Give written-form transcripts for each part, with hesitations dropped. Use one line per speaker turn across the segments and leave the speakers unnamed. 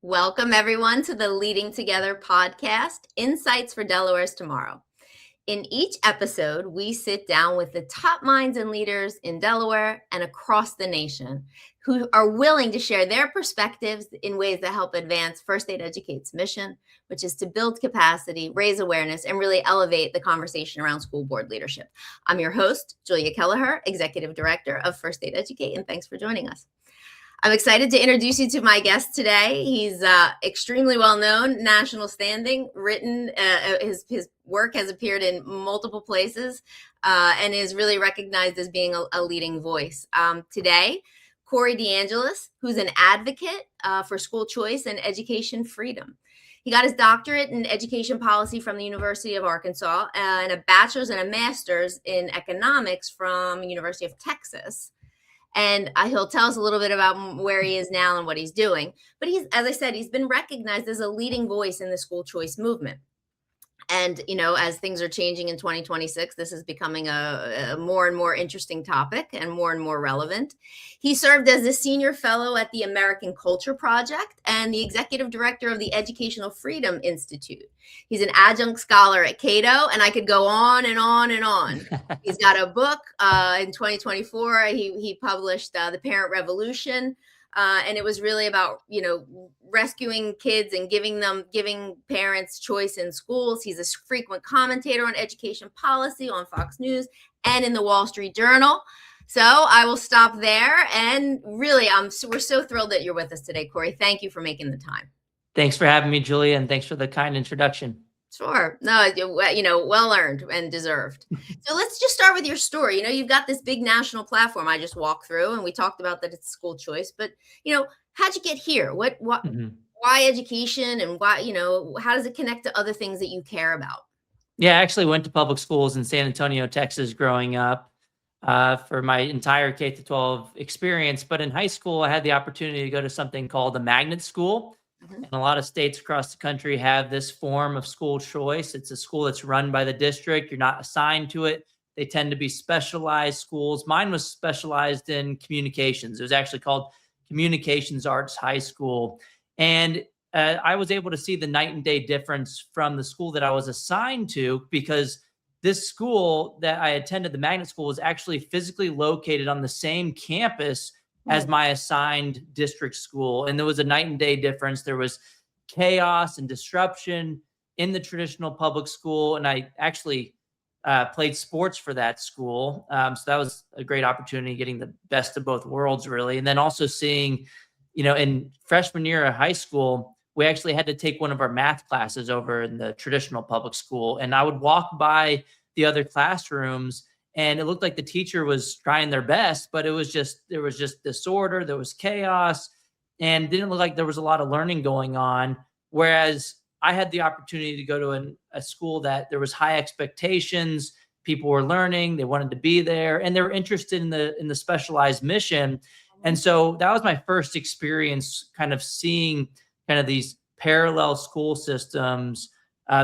Welcome, everyone, to the Leading Together podcast, Insights for Delaware's Tomorrow. In each episode, we sit down with the top minds and leaders in Delaware and across the nation who are willing to share their perspectives in ways that help advance First Aid Educate's mission, which is to build capacity, raise awareness, and really elevate the conversation around school board leadership. I'm your host, Julia Kelleher, Executive Director of First Aid Educate, and thanks for joining us. I'm excited to introduce you to my guest today. He's extremely well-known, national standing, written, his work has appeared in multiple places and is really recognized as being a leading voice. Today, Corey DeAngelis, who's an advocate for school choice and education freedom. He got his doctorate in education policy from the University of Arkansas and a bachelor's and a master's in economics from the University of Texas. And he'll tell us a little bit about where he is now and what he's doing. But as I said, he's been recognized as a leading voice in the school choice movement. And, as things are changing in 2026, this is becoming a more and more interesting topic and more relevant. He served as a senior fellow at the American Culture Project and the executive director of the Educational Freedom Institute. He's an adjunct scholar at Cato, and I could go on and on and on. He's got a book in 2024. He published The Parent Revolution. And it was really about, rescuing kids and giving parents choice in schools. He's a frequent commentator on education policy on Fox News and in the Wall Street Journal. So I will stop there. And really, we're so thrilled that you're with us today, Corey. Thank you for making the time.
Thanks for having me, Julia, and thanks for the kind introduction.
Sure. No, well earned and deserved. So let's just start with your story. You've got this big national platform I just walked through, and we talked about that it's school choice. But, how'd you get here? Why education, and why, how does it connect to other things that you care about?
Yeah, I actually went to public schools in San Antonio, Texas, growing up for my entire K-12 experience. But in high school, I had the opportunity to go to something called a magnet school. And a lot of states across the country have this form of school choice. It's a school that's run by the district. You're not assigned to it. They tend to be specialized schools. Mine was specialized in communications. It was actually called Communications Arts High School. And I was able to see the night and day difference from the school that I was assigned to, because this school that I attended, the magnet school, was actually physically located on the same campus as my assigned district school. And there was a night and day difference. There was chaos and disruption in the traditional public school. And I actually played sports for that school. So that was a great opportunity, getting the best of both worlds, really. And then also seeing, in freshman year of high school, we actually had to take one of our math classes over in the traditional public school. And I would walk by the other classrooms, and it looked like the teacher was trying their best, but there was just disorder, there was chaos, and didn't look like there was a lot of learning going on. Whereas I had the opportunity to go to a school that there was high expectations, people were learning, they wanted to be there, and they were interested in the specialized mission. And so that was my first experience kind of seeing kind of these parallel school systems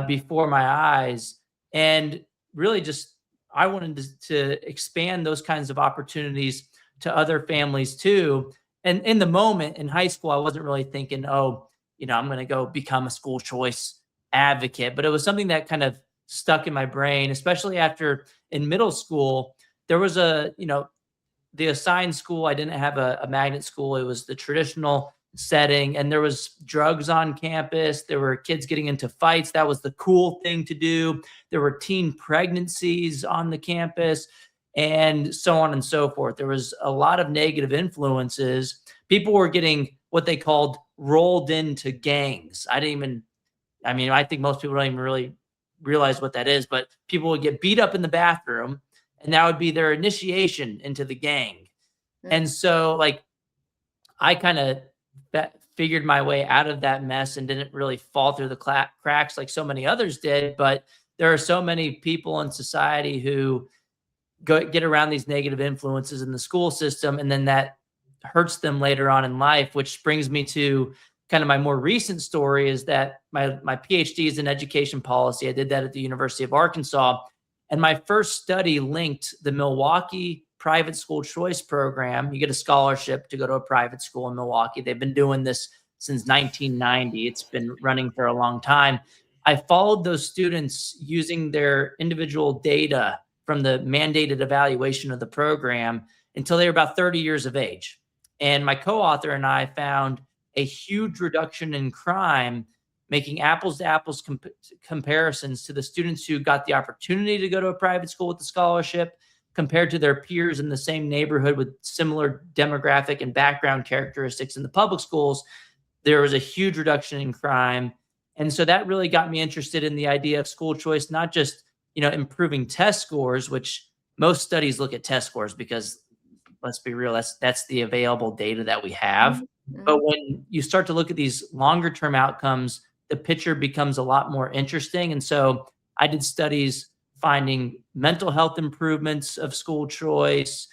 before my eyes. And really just, I wanted to expand those kinds of opportunities to other families too. And in the moment in high school, I wasn't really thinking, I'm going to go become a school choice advocate. But it was something that kind of stuck in my brain, especially after in middle school, there was the assigned school. I didn't have a magnet school. It was the traditional setting, and there was drugs on campus. There were kids getting into fights. That was the cool thing to do. There were teen pregnancies on the campus, and so on and so forth. There was a lot of negative influences. People were getting what they called rolled into gangs. I think most people don't even really realize what that is, but people would get beat up in the bathroom, and that would be their initiation into the gang. And so I kind of figured my way out of that mess and didn't really fall through the cracks like so many others did. But there are so many people in society who get around these negative influences in the school system, and then that hurts them later on in life, which brings me to kind of my more recent story, is that my PhD is in education policy. I did that at the University of Arkansas. And my first study linked the Milwaukee private school choice program. You get a scholarship to go to a private school in Milwaukee. They've been doing this since 1990. It's been running for a long time. I followed those students using their individual data from the mandated evaluation of the program until they were about 30 years of age. And my co-author and I found a huge reduction in crime, making apples to apples comparisons to the students who got the opportunity to go to a private school with a scholarship compared to their peers in the same neighborhood with similar demographic and background characteristics in the public schools. There was a huge reduction in crime. And so that really got me interested in the idea of school choice, not just, improving test scores, which most studies look at test scores because, let's be real, that's the available data that we have. But when you start to look at these longer term outcomes, the picture becomes a lot more interesting. And so I did studies finding mental health improvements of school choice,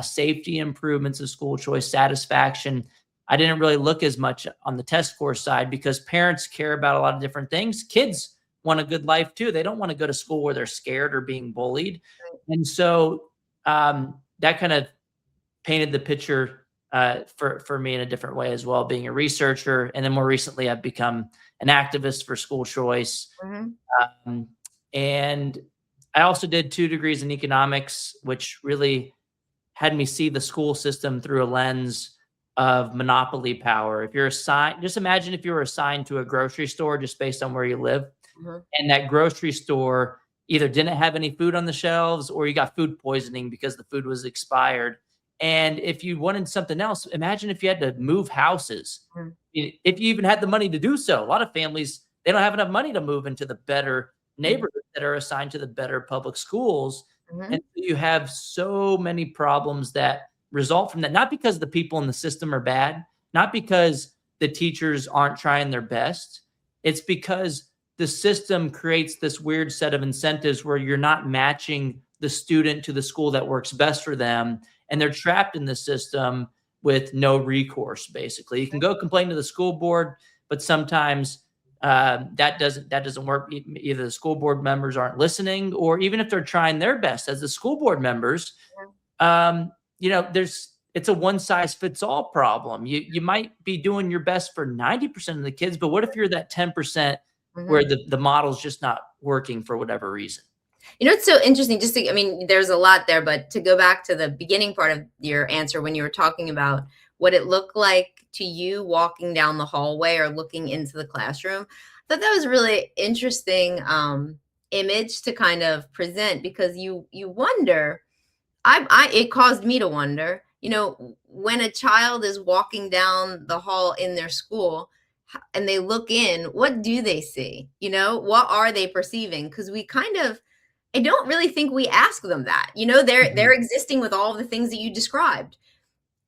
safety improvements of school choice, satisfaction. I didn't really look as much on the test score side because parents care about a lot of different things. Kids want a good life too. They don't want to go to school where they're scared or being bullied. And so that kind of painted the picture for me in a different way as well, being a researcher. And then more recently, I've become an activist for school choice. And I also did 2 degrees in economics, which really had me see the school system through a lens of monopoly power. If you're assigned, just imagine if you were assigned to a grocery store just based on where you live, and that grocery store either didn't have any food on the shelves or you got food poisoning because the food was expired. And if you wanted something else, imagine if you had to move houses. If you even had the money to do so. A lot of families, they don't have enough money to move into the better neighborhoods that are assigned to the better public schools. And you have so many problems that result from that, not because the people in the system are bad, not because the teachers aren't trying their best. It's because the system creates this weird set of incentives where you're not matching the student to the school that works best for them. And they're trapped in the system with no recourse, basically. You can go complain to the school board, but sometimes that doesn't work. Either the school board members aren't listening, or even if they're trying their best as the school board members, it's a one size fits all problem. You might be doing your best for 90% of the kids, but what if you're that 10% where the model's just not working for whatever reason?
It's so interesting. There's a lot there, but to go back to the beginning part of your answer when you were talking about what it looked like to you walking down the hallway or looking into the classroom, I thought that was a really interesting image to kind of present, because you wonder, it caused me to wonder, when a child is walking down the hall in their school and they look in, what do they see? What are they perceiving? Because I don't really think we ask them that. They're existing with all of the things that you described.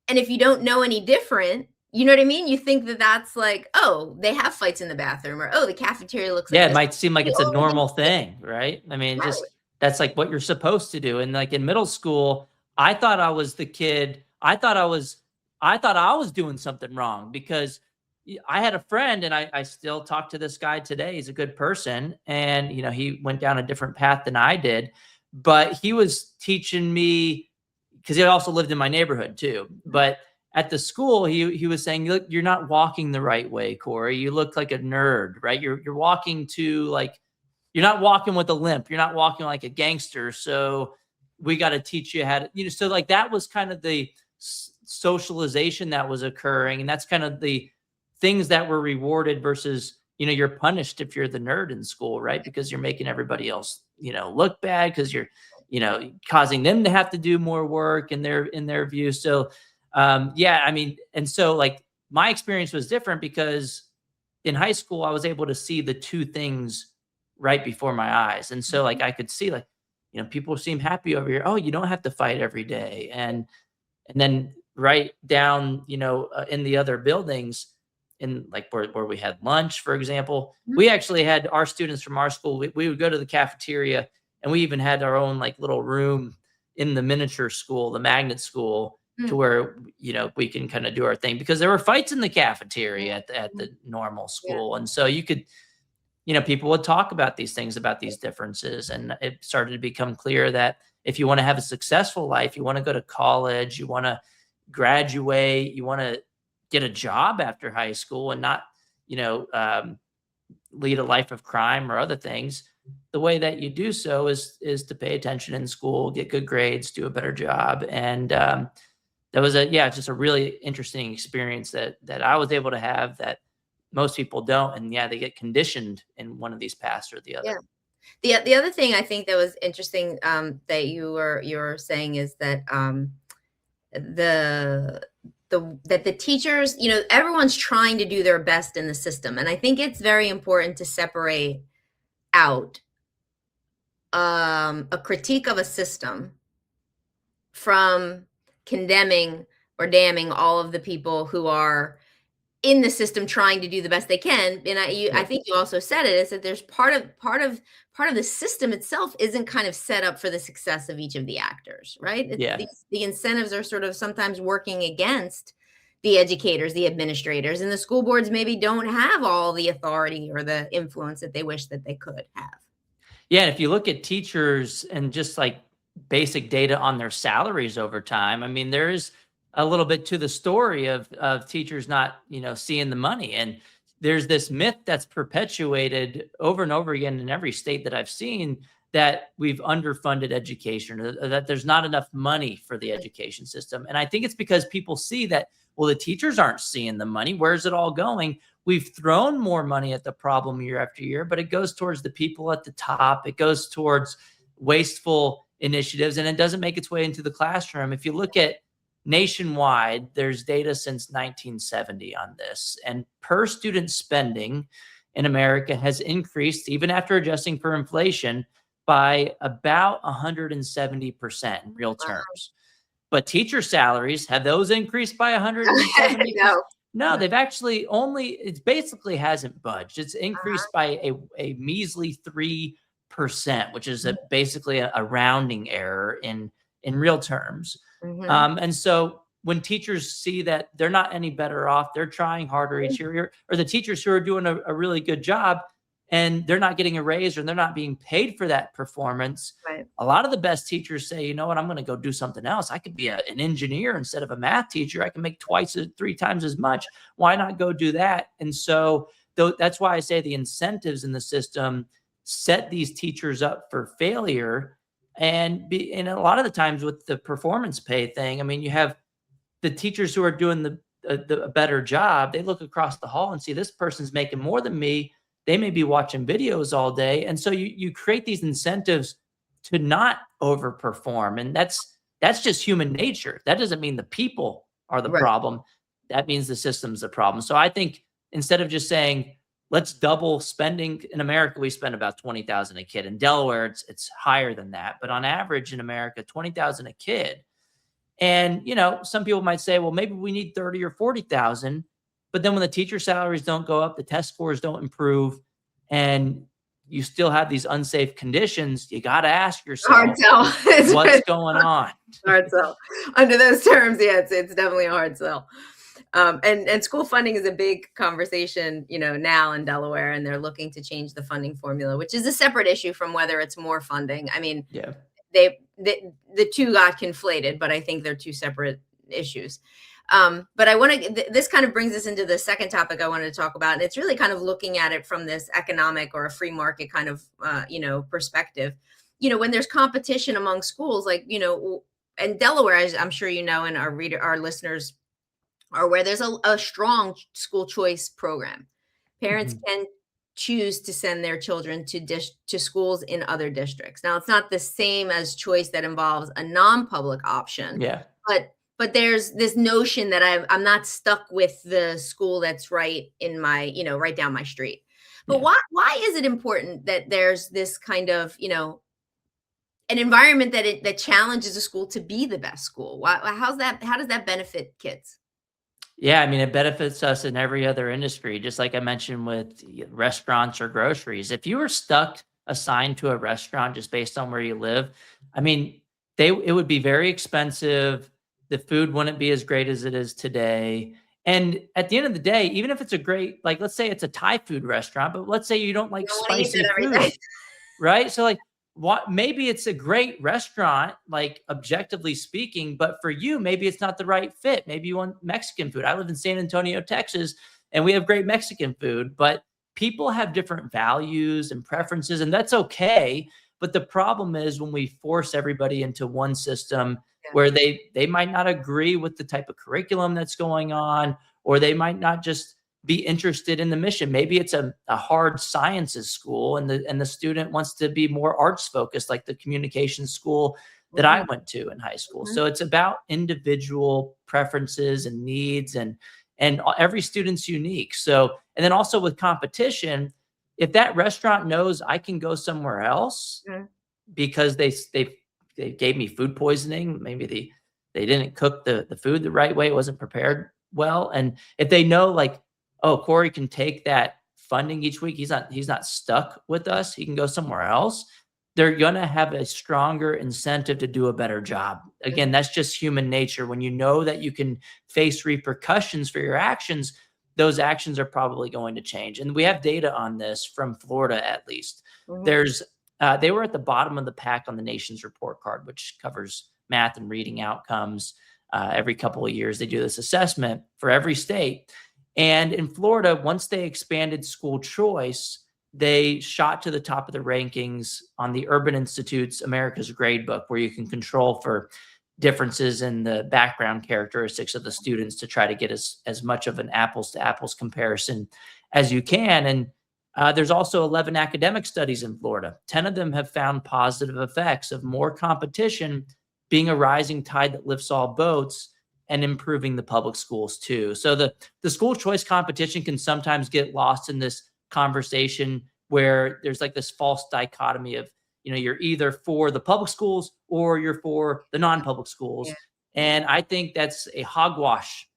And if you don't know any different, you know what I mean? You think that that's like, oh, they have fights in the bathroom, or, oh, the cafeteria looks like
it
this.
might seem like it's a normal thing, right? Just that's like what you're supposed to do. And like in middle school, I thought I was the kid. I thought I was doing something wrong because I had a friend, and I still talk to this guy today. He's a good person. And, he went down a different path than I did, but he was teaching me, because he also lived in my neighborhood too. But at the school, he was saying, look, you're not walking the right way, Corey. You look like a nerd, right? You're walking you're not walking with a limp. You're not walking like a gangster. So we got to teach you how to, so like that was kind of the socialization that was occurring. And that's kind of the things that were rewarded versus, you're punished if you're the nerd in school, right? Because you're making everybody else, look bad because you're, causing them to have to do more work in their view. So, and so like my experience was different because in high school, I was able to see the two things right before my eyes. And so like, I could see like, people seem happy over here. Oh, you don't have to fight every day. And then right down, in the other buildings, in like where we had lunch, for example, we actually had our students from our school. We would go to the cafeteria, and we even had our own like little room in the miniature school, the magnet school, to where, we can kind of do our thing, because there were fights in the cafeteria at the normal school. And so you could, people would talk about these things, about these differences. And it started to become clear that if you want to have a successful life, you want to go to college, you want to graduate, you want to get a job after high school and not, lead a life of crime or other things. The way that you do so is to pay attention in school, get good grades, do a better job. And that was just a really interesting experience that I was able to have that most people don't. And they get conditioned in one of these paths or the other.
The other thing I think that was interesting that you're saying is that that the teachers, everyone's trying to do their best in the system, and I think it's very important to separate out a critique of a system from condemning or damning all of the people who are in the system trying to do the best they can. And I think you also said it, is that there's part of the system itself isn't kind of set up for the success of each of the actors, right? The incentives are sort of sometimes working against the educators, the administrators, and the school boards maybe don't have all the authority or the influence that they wish that they could have.
Yeah, if you look at teachers and just like basic data on their salaries over time, I mean, there's a little bit to the story of teachers not, seeing the money. And there's this myth that's perpetuated over and over again in every state that I've seen, that we've underfunded education, or that there's not enough money for the education system. And I think it's because people see that, well, the teachers aren't seeing the money. Where's it all going? We've thrown more money at the problem year after year, but it goes towards the people at the top. It goes towards wasteful initiatives, and it doesn't make its way into the classroom. If you look at nationwide, there's data since 1970 on this, and per student spending in America has increased, even after adjusting for inflation, by about 170% in real terms. But teacher salaries, have those increased by 170%? No, they've actually it basically hasn't budged. It's increased by a measly 3%, which is basically a rounding error in real terms. And so when teachers see that they're not any better off, they're trying harder each year, or the teachers who are doing a really good job and they're not getting a raise, or they're not being paid for that performance.
Right.
A lot of the best teachers say, you know what, I'm going to go do something else. I could be an engineer instead of a math teacher. I can make 3 times as much. Why not go do that? And so that's why I say the incentives in the system set these teachers up for failure. And a lot of the times with the performance pay thing, I mean, you have the teachers who are doing the better job. They look across the hall and see this person's making more than me. They may be watching videos all day. And so you create these incentives to not overperform. And that's just human nature. That doesn't mean the people are the problem. That means the system's the problem. So I think instead of just saying, let's double spending, in America, we spend about $20,000 a kid. In Delaware, it's higher than that. But on average in America, $20,000 a kid. And, some people might say, well, maybe we need 30 or 40,000. But then when the teacher salaries don't go up, the test scores don't improve, and you still have these unsafe conditions, you got to ask yourself,
hard sell.
What's going on?
Hard sell. Under those terms, it's definitely a hard sell. And school funding is a big conversation, now in Delaware, and they're looking to change the funding formula, which is a separate issue from whether it's more funding. I mean, the two got conflated, but I think they're two separate issues. But this kind of brings us into the second topic I wanted to talk about. And it's really kind of looking at it from this economic or a free market kind of, perspective. When there's competition among schools, like, and Delaware, as I'm sure and our listeners are aware, there's a strong school choice program. Parents can choose to send their children to schools in other districts. Now, it's not the same as choice that involves a non-public option.
Yeah.
But there's this notion that I'm not stuck with the school that's right in my, right down my street. But why is it important that there's this kind of, an environment that challenges a school to be the best school? How does that benefit kids?
Yeah, I mean, it benefits us in every other industry, just like I mentioned with restaurants or groceries. If you were assigned to a restaurant just based on where you live, I mean, it would be very expensive. The food wouldn't be as great as it is today. And at the end of the day, even if it's a great, like, let's say it's a Thai food restaurant, but let's say you don't like spicy food, right? So like, what, maybe it's a great restaurant, like objectively speaking, but for you, maybe it's not the right fit. Maybe you want Mexican food. I live in San Antonio, Texas, and we have great Mexican food, but people have different values and preferences, and that's okay. But the problem is when we force everybody into one system where they might not agree with the type of curriculum that's going on, or they might not just be interested in the mission. Maybe it's a hard sciences school and the student wants to be more arts focused, like the communication school that I went to in high school. So it's about individual preferences and needs, and every student's unique. So, and then also with competition, if that restaurant knows I can go somewhere else because they gave me food poisoning, maybe they didn't cook the food the right way, it wasn't prepared well. And if they know, like, oh, Corey can take that funding each week, he's not stuck with us, he can go somewhere else, they're going to have a stronger incentive to do a better job. Again, that's just human nature. When you know that you can face repercussions for your actions, those actions are probably going to change. And we have data on this from Florida, at least. There's they were at the bottom of the pack on the nation's report card, which covers math and reading outcomes. Every couple of years, they do this assessment for every state. And in Florida, once they expanded school choice, they shot to the top of the rankings on the Urban Institute's America's Gradebook, where you can control for differences in the background characteristics of the students to try to get as much of an apples to apples comparison as you can. And there's also 11 academic studies in Florida. 10 of them have found positive effects of more competition being a rising tide that lifts all boats, and improving the public schools too. So the school choice competition can sometimes get lost in this conversation where there's like this false dichotomy of, you're either for the public schools or you're for the non-public schools. And I think that's a hogwash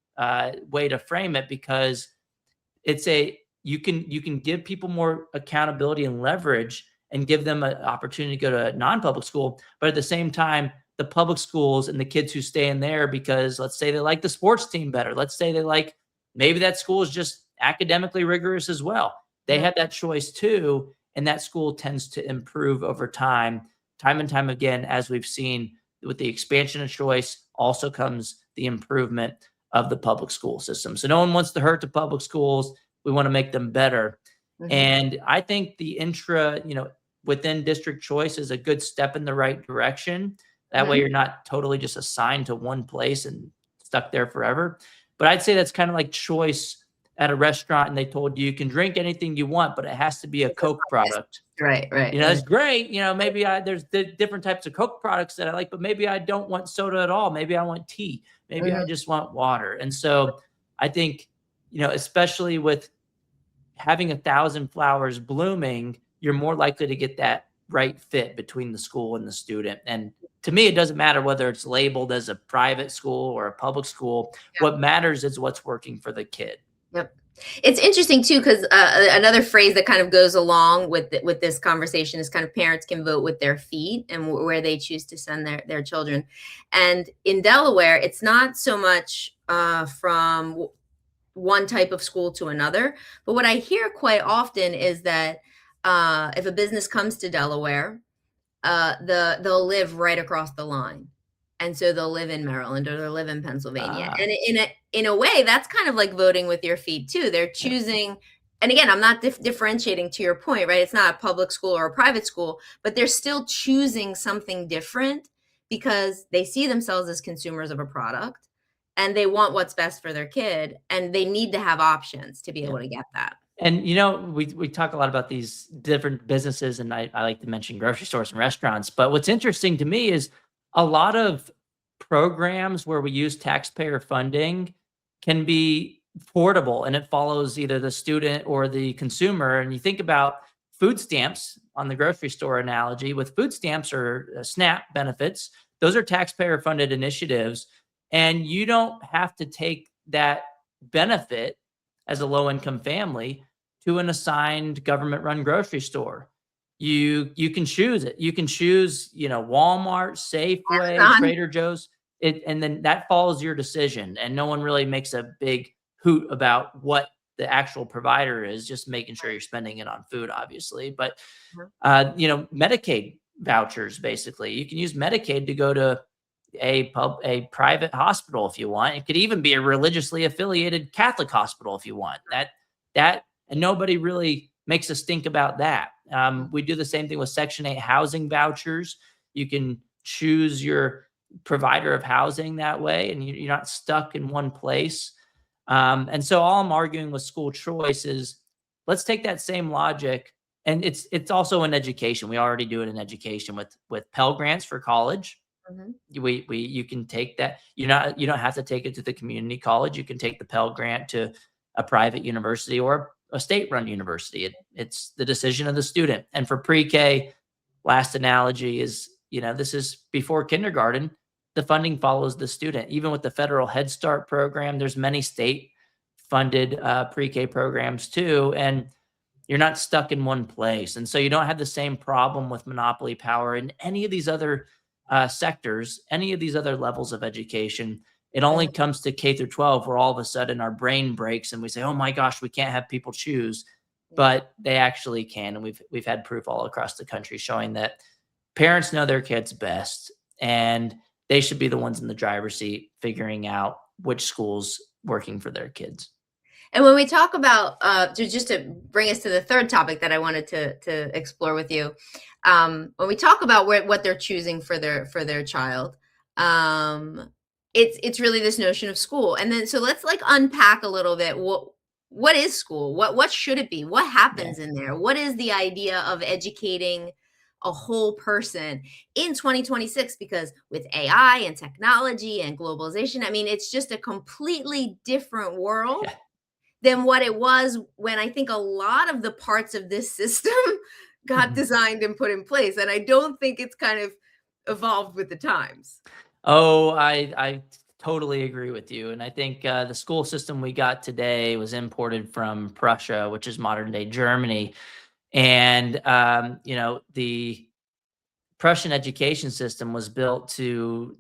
way to frame it, because it's you can give people more accountability and leverage and give them an opportunity to go to a non-public school, but at the same time, the public schools and the kids who stay in there because, let's say, they like the sports team better. Let's say maybe that school is just academically rigorous as well. They have that choice too. And that school tends to improve over time and time again, as we've seen with the expansion of choice, also comes the improvement of the public school system. So no one wants to hurt the public schools. We want to make them better. And I think the within district choice is a good step in the right direction. That way you're not totally just assigned to one place and stuck there forever. But I'd say that's kind of like choice at a restaurant, and they told you can drink anything you want, but it has to be a Coke product.
Right.
That's great. Maybe there's different types of Coke products that I like, but maybe I don't want soda at all. Maybe I want tea. Maybe I just want water. And so I think, especially with having 1,000 flowers blooming, you're more likely to get that right fit between the school and the student. And to me, it doesn't matter whether it's labeled as a private school or a public school. What matters is what's working for the kid.
Yep. It's interesting too, because another phrase that kind of goes along with this conversation is kind of parents can vote with their feet and where they choose to send their children. And in Delaware, it's not so much from one type of school to another, but what I hear quite often is that if a business comes to Delaware, they'll live right across the line. And so they'll live in Maryland or they'll live in Pennsylvania. And in a way, that's kind of like voting with your feet too. They're choosing, and again, I'm not differentiating to your point, right? It's not a public school or a private school, but they're still choosing something different because they see themselves as consumers of a product and they want what's best for their kid, and they need to have options to be able to get that.
And, we talk a lot about these different businesses, and I like to mention grocery stores and restaurants. But what's interesting to me is a lot of programs where we use taxpayer funding can be portable, and it follows either the student or the consumer. And you think about food stamps on the grocery store analogy. With food stamps or SNAP benefits, those are taxpayer funded initiatives. And you don't have to take that benefit as a low-income family to an assigned government-run grocery store. You can choose it. You can choose, Walmart, Safeway, Trader Joe's, and then that follows your decision. And no one really makes a big hoot about what the actual provider is, just making sure you're spending it on food, obviously. But Medicaid vouchers. Basically, you can use Medicaid to go to a private hospital if you want. It could even be a religiously affiliated Catholic hospital if you want. And nobody really makes a stink about that. We do the same thing with Section 8 housing vouchers. You can choose your provider of housing that way, and you're not stuck in one place. And so all I'm arguing with school choice is, let's take that same logic, and it's also in education. We already do it in education with Pell Grants for college. You can take that. You don't have to take it to the community college. You can take the Pell Grant to a private university or a state-run university. It's the decision of the student. And for pre-K, last analogy is, this is before kindergarten. The funding follows the student. Even with the federal Head Start program, there's many state-funded pre-K programs too, and you're not stuck in one place. And so you don't have the same problem with monopoly power in any of these other sectors, any of these other levels of education. It only comes to K through 12 where all of a sudden our brain breaks and we say, oh my gosh, we can't have people choose, but they actually can. And we've had proof all across the country showing that parents know their kids best, and they should be the ones in the driver's seat figuring out which school's working for their kids.
And when we talk about, just to bring us to the third topic that I wanted to explore with you, when we talk about what they're choosing for their child, it's really this notion of school. And then, so let's unpack a little bit. What is school? What should it be? What happens in there? What is the idea of educating a whole person in 2026? Because with AI and technology and globalization, I mean, it's just a completely different world than what it was when I think a lot of the parts of this system got designed and put in place. And I don't think it's kind of evolved with the times.
Oh, I totally agree with you. And I think the school system we got today was imported from Prussia, which is modern day Germany. And, the Prussian education system was built to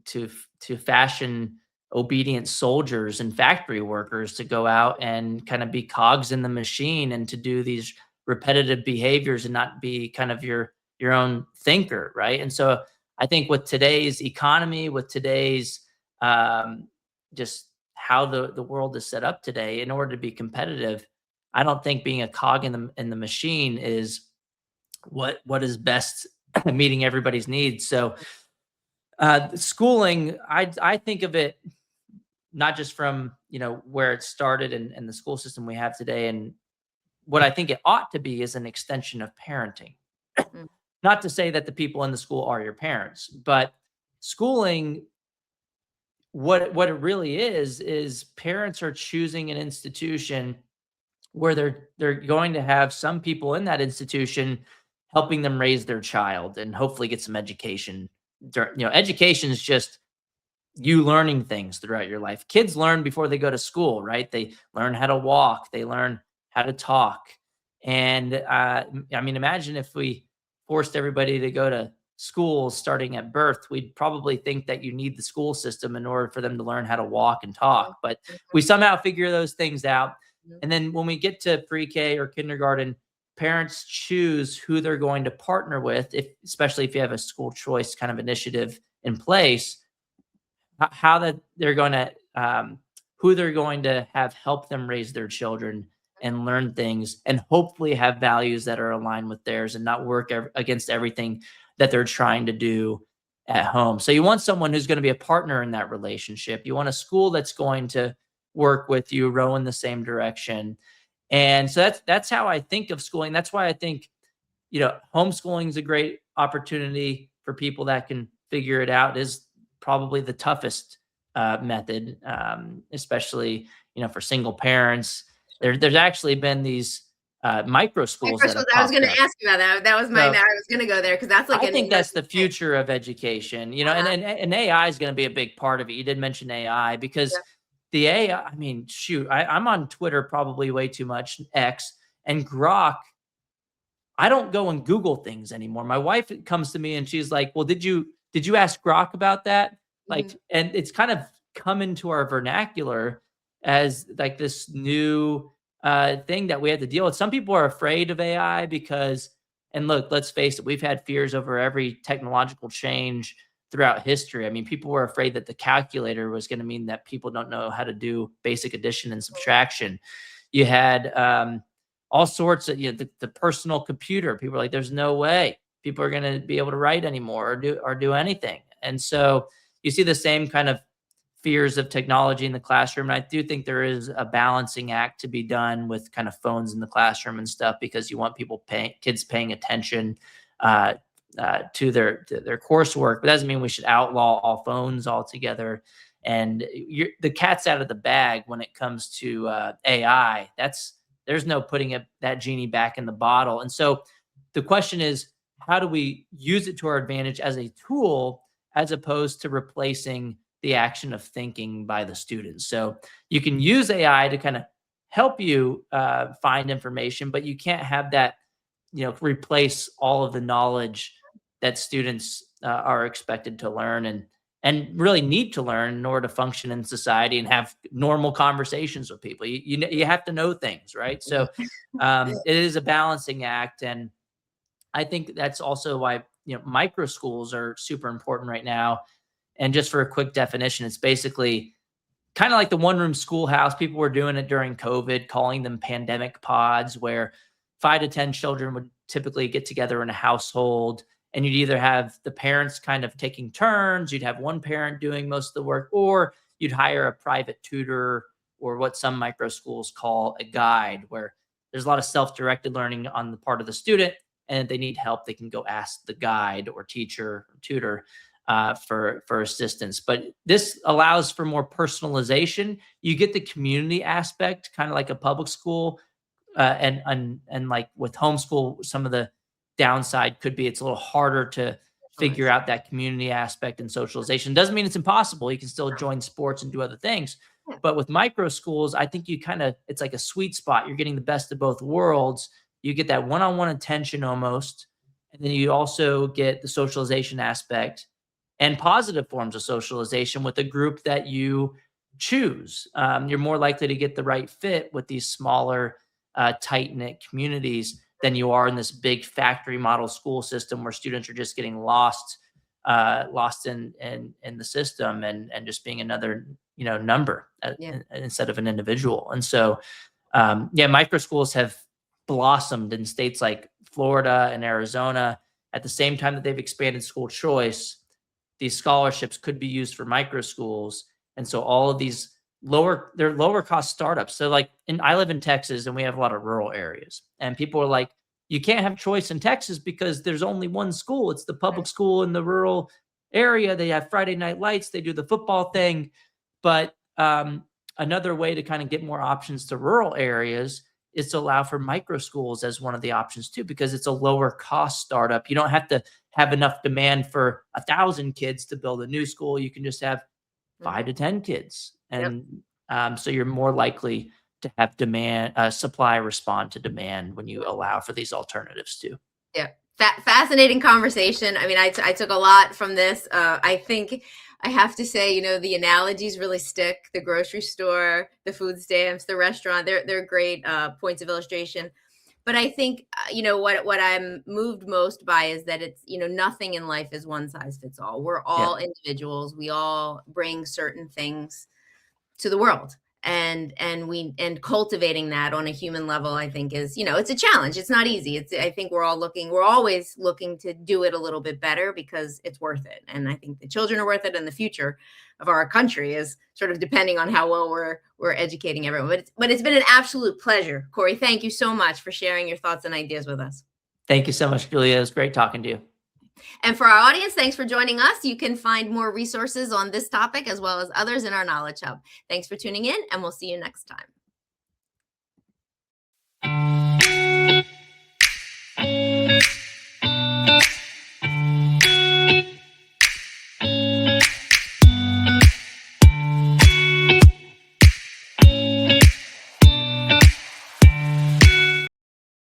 fashion obedient soldiers and factory workers to go out and kind of be cogs in the machine and to do these repetitive behaviors and not be kind of your own thinker, right? And so I think with today's economy, with today's just how the world is set up today, in order to be competitive, I don't think being a cog in the machine is what is best meeting everybody's needs. So schooling, I think of it not just from where it started and the school system we have today, and what I think it ought to be is an extension of parenting. Not to say that the people in the school are your parents, but schooling, what it really is parents are choosing an institution where they're going to have some people in that institution helping them raise their child and hopefully get some education. Education is just you learning things throughout your life. Kids learn before they go to school, right? They learn how to walk, they learn how to talk. And imagine if we forced everybody to go to school starting at birth, we'd probably think that you need the school system in order for them to learn how to walk and talk. But we somehow figure those things out. And then when we get to pre-K or kindergarten, parents choose who they're going to partner with, especially if you have a school choice kind of initiative in place, how that they're going to, who they're going to have help them raise their children and learn things and hopefully have values that are aligned with theirs and not work against everything that they're trying to do at home. So you want someone who's going to be a partner in that relationship. You want a school that's going to work with you, row in the same direction. And so that's how I think of schooling. That's why I think, homeschooling is a great opportunity for people that can figure it out. It is probably the toughest method, especially, for single parents. There's actually been these microschools.
I was going to ask you about that. That was I was going to go there because that's
I think that's the future of education, and AI is going to be a big part of it. You did mention AI because the AI, I'm on Twitter probably way too much, X, and Grok. I don't go and Google things anymore. My wife comes to me and she's like, well, did you ask Grok about that? And it's kind of come into our vernacular as like this new thing that we have to deal with. Some people are afraid of AI because And look, let's face it, we've had fears over every technological change throughout history. I mean, people were afraid that the calculator was going to mean that people don't know how to do basic addition and subtraction. You had all sorts of, the personal computer. People are like, there's no way people are going to be able to write anymore or do anything. And so you see the same kind of fears of technology in the classroom. And I do think there is a balancing act to be done with kind of phones in the classroom and stuff, because you want kids paying attention to their coursework. But that doesn't mean we should outlaw all phones altogether. And the cat's out of the bag when it comes to AI. There's no putting that genie back in the bottle. And so the question is, how do we use it to our advantage as a tool, as opposed to replacing the action of thinking by the students? So you can use AI to kind of help you find information, but you can't have that, replace all of the knowledge that students are expected to learn and really need to learn in order to function in society and have normal conversations with people. You have to know things, right? So it is a balancing act. And I think that's also why, micro schools are super important right now. And just for a quick definition, it's basically kind of like the one-room schoolhouse. People were doing it during COVID, calling them pandemic pods, where 5 to 10 children would typically get together in a household. And you'd either have the parents kind of taking turns, you'd have one parent doing most of the work, or you'd hire a private tutor, or what some micro schools call a guide, where there's a lot of self-directed learning on the part of the student. And if they need help, they can go ask the guide or teacher or tutor for assistance. But this allows for more personalization. You get the community aspect, kind of like a public school, and like with homeschool, some of the downside could be it's a little harder to figure out that community aspect and socialization. Doesn't mean it's impossible. You can still join sports and do other things. But with micro schools, I think it's like a sweet spot. You're getting the best of both worlds. You get that one-on-one attention almost, and then you also get the socialization aspect and positive forms of socialization with a group that you choose. You're more likely to get the right fit with these smaller, tight-knit communities than you are in this big factory model school system where students are just getting lost in the system and just being another number instead of an individual. And so micro schools have blossomed in states like Florida and Arizona. At the same time that they've expanded school choice, these scholarships could be used for micro schools. And so all of these they're lower cost startups. So like I live in Texas and we have a lot of rural areas, and people are like, you can't have choice in Texas because there's only one school. It's the public school in the rural area. They have Friday night lights. They do the football thing. But another way to kind of get more options to rural areas is to allow for micro schools as one of the options too, because it's a lower cost startup. You don't have to have enough demand for 1,000 kids to build a new school. You can just have 5 to 10 kids. And so you're more likely to have supply respond to demand when you allow for these alternatives too.
Yeah. Fascinating conversation. I mean, I took a lot from this. I think I have to say, the analogies really stick. The grocery store, the food stamps, the restaurant, they're great points of illustration. But I think, what I'm moved most by is that it's, nothing in life is one size fits all. We're all individuals. We all bring certain things to the world. And cultivating that on a human level, I think is, it's a challenge. It's not easy. I think we're always looking to do it a little bit better because it's worth it. And I think the children are worth it, and the future of our country is sort of depending on how well we're educating everyone. But it's been an absolute pleasure. Corey, thank you so much for sharing your thoughts and ideas with us.
Thank you so much, Julia. It was great talking to you.
And for our audience, thanks for joining us. You can find more resources on this topic as well as others in our Knowledge Hub. Thanks for tuning in, and we'll see you next time.